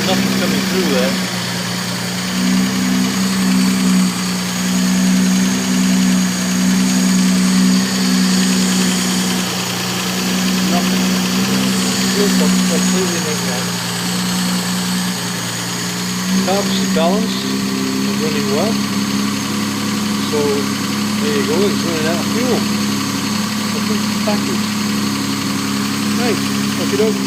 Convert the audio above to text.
nothing's coming through there. Nothing. Fuel pump's completely negative. Carbs is balanced and running well. So there you go, it's running out of fuel. Package. Right, okie doke.